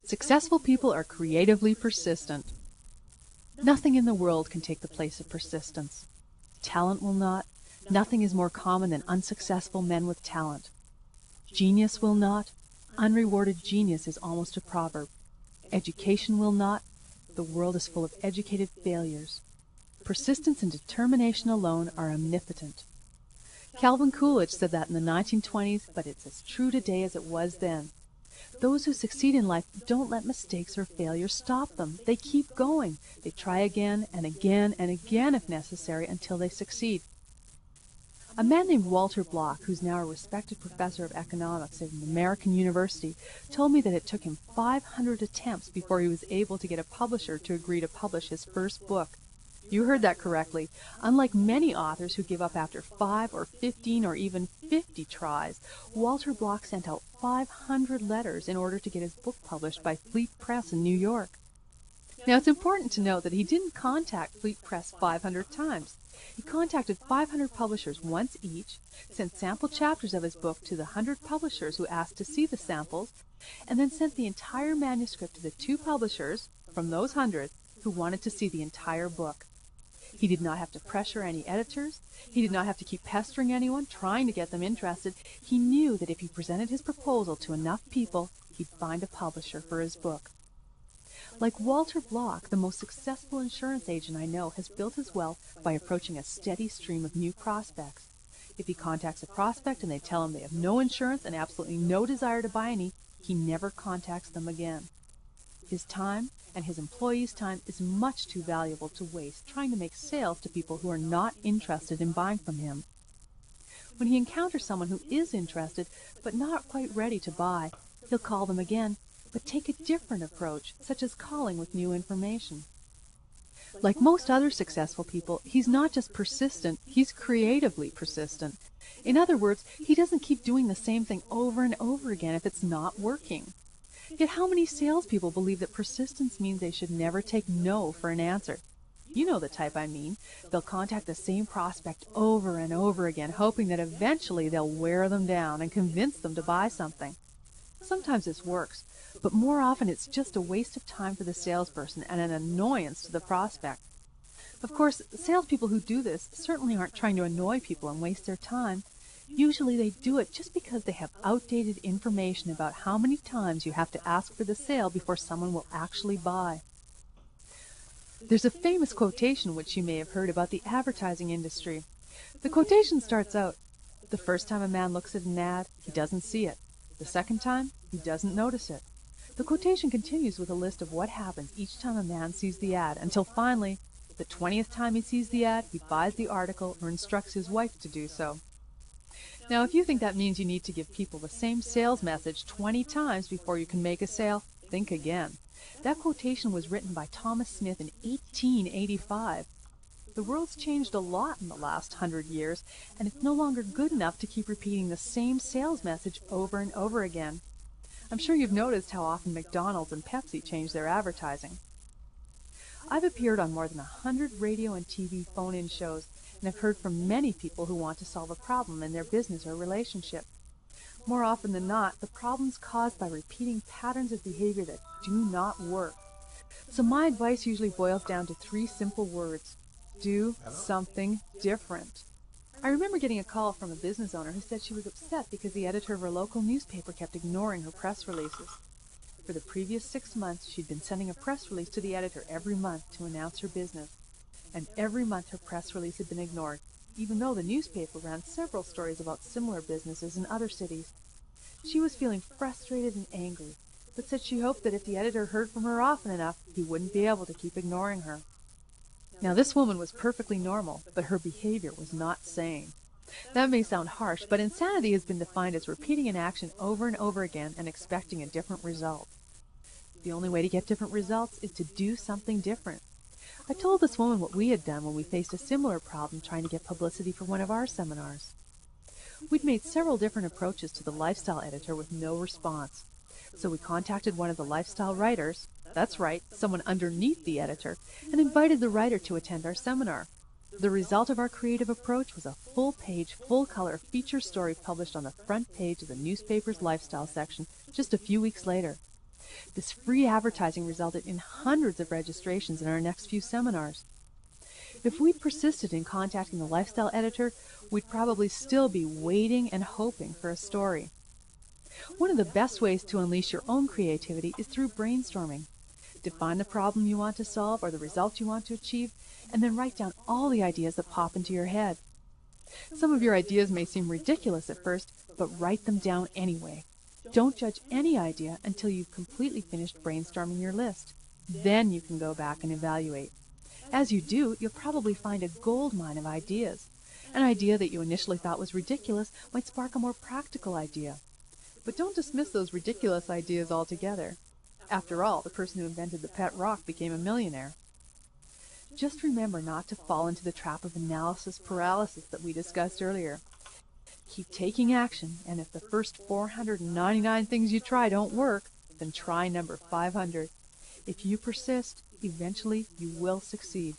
Successful people are creatively persistent. Nothing in the world can take the place of persistence. Talent will not. Nothing is more common than unsuccessful men with talent. Genius will not. Unrewarded genius is almost a proverb. Education will not. The world is full of educated failures. Persistence and determination alone are omnipotent. Calvin Coolidge said that in the 1920s, but it's as true today as it was then. Those who succeed in life don't let mistakes or failures stop them. They keep going. They try again and again and again if necessary until they succeed. A man named Walter Block, who's now a respected professor of economics at an American university, told me that it took him 500 attempts before he was able to get a publisher to agree to publish his first book. You heard that correctly. Unlike many authors who give up after 5 or 15 or even 50 tries, Walter Block sent out 500 letters in order to get his book published by Fleet Press in New York. Now, it's important to note that he didn't contact Fleet Press 500 times. He contacted 500 publishers once each, sent sample chapters of his book to the 100 publishers who asked to see the samples, and then sent the entire manuscript to the 2 publishers from those 100 who wanted to see the entire book. He did not have to pressure any editors. He did not have to keep pestering anyone, trying to get them interested. He knew that if he presented his proposal to enough people, he'd find a publisher for his book. Like Walter Block, the most successful insurance agent I know has built his wealth by approaching a steady stream of new prospects. If he contacts a prospect and they tell him they have no insurance and absolutely no desire to buy any, he never contacts them again. His time and his employees' time is much too valuable to waste trying to make sales to people who are not interested in buying from him. When he encounters someone who is interested but not quite ready to buy, he'll call them again, but take a different approach, such as calling with new information. Like most other successful people, he's not just persistent, he's creatively persistent. In other words, he doesn't keep doing the same thing over and over again if it's not working. Yet how many salespeople believe that persistence means they should never take no for an answer? You know the type I mean. They'll contact the same prospect over and over again, hoping that eventually they'll wear them down and convince them to buy something. Sometimes this works, but more often it's just a waste of time for the salesperson and an annoyance to the prospect. Of course, salespeople who do this certainly aren't trying to annoy people and waste their time. Usually they do it just because they have outdated information about how many times you have to ask for the sale before someone will actually buy. There's a famous quotation which you may have heard about the advertising industry. The quotation starts out, "The first time a man looks at an ad, he doesn't see it. The second time, he doesn't notice it." The quotation continues with a list of what happens each time a man sees the ad, until finally, the 20th time he sees the ad, he buys the article or instructs his wife to do so. Now, if you think that means you need to give people the same sales message 20 times before you can make a sale, think again. That quotation was written by Thomas Smith in 1885. The world's changed a lot in the last 100 years, and it's no longer good enough to keep repeating the same sales message over and over again. I'm sure you've noticed how often McDonald's and Pepsi change their advertising. I've appeared on more than 100 radio and TV phone-in shows, and I've heard from many people who want to solve a problem in their business or relationship. More often than not, the problem's caused by repeating patterns of behavior that do not work. So my advice usually boils down to 3 simple words: do something different. I remember getting a call from a business owner who said she was upset because the editor of her local newspaper kept ignoring her press releases. For the previous 6 months, she'd been sending a press release to the editor every month to announce her business. And every month her press release had been ignored, even though the newspaper ran several stories about similar businesses in other cities. She was feeling frustrated and angry, but said she hoped that if the editor heard from her often enough, he wouldn't be able to keep ignoring her. Now, this woman was perfectly normal, but her behavior was not sane. That may sound harsh, but insanity has been defined as repeating an action over and over again and expecting a different result. The only way to get different results is to do something different. I told this woman what we had done when we faced a similar problem trying to get publicity for one of our seminars. We'd made several different approaches to the lifestyle editor with no response. So we contacted one of the lifestyle writers, that's right, someone underneath the editor, and invited the writer to attend our seminar. The result of our creative approach was a full-page, full-color feature story published on the front page of the newspaper's lifestyle section just a few weeks later. This free advertising resulted in hundreds of registrations in our next few seminars. If we'd persisted in contacting the lifestyle editor, we'd probably still be waiting and hoping for a story. One of the best ways to unleash your own creativity is through brainstorming. Define the problem you want to solve or the result you want to achieve, and then write down all the ideas that pop into your head. Some of your ideas may seem ridiculous at first, but write them down anyway. Don't judge any idea until you've completely finished brainstorming your list. Then you can go back and evaluate. As you do, you'll probably find a goldmine of ideas. An idea that you initially thought was ridiculous might spark a more practical idea. But don't dismiss those ridiculous ideas altogether. After all, the person who invented the pet rock became a millionaire. Just remember not to fall into the trap of analysis paralysis that we discussed earlier. Keep taking action, and if the first 499 things you try don't work, then try number 500. If you persist, eventually you will succeed.